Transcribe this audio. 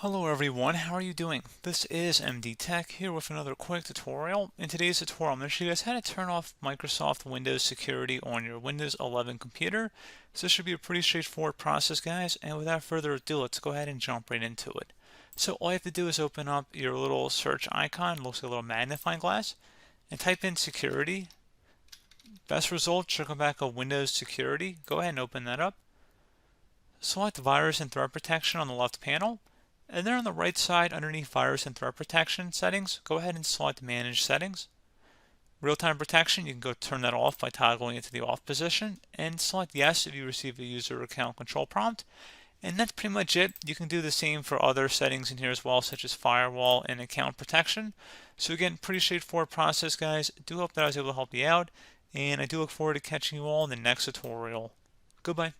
Hello everyone, how are you doing? This is MD Tech here with another quick tutorial. In today's tutorial, I'm going to show you guys how to turn off Microsoft Windows security on your Windows 11 computer. So this should be a pretty straightforward process, guys, and without further ado, let's go ahead and jump right into it. So all you have to do is open up your little search icon, looks like a little magnifying glass, and type in security. Best result should come back of Windows security. Go ahead and open that up. Select virus and threat protection on the left panel. And then on the right side, underneath virus and threat protection settings, go ahead and select manage settings. Real-time protection, you can go turn that off by toggling it to the off position, and select yes if you receive a user account control prompt. And that's pretty much it. You can do the same for other settings in here as well, such as firewall and account protection. So again, pretty straightforward process, guys. I do hope that I was able to help you out, and I do look forward to catching you all in the next tutorial. Goodbye.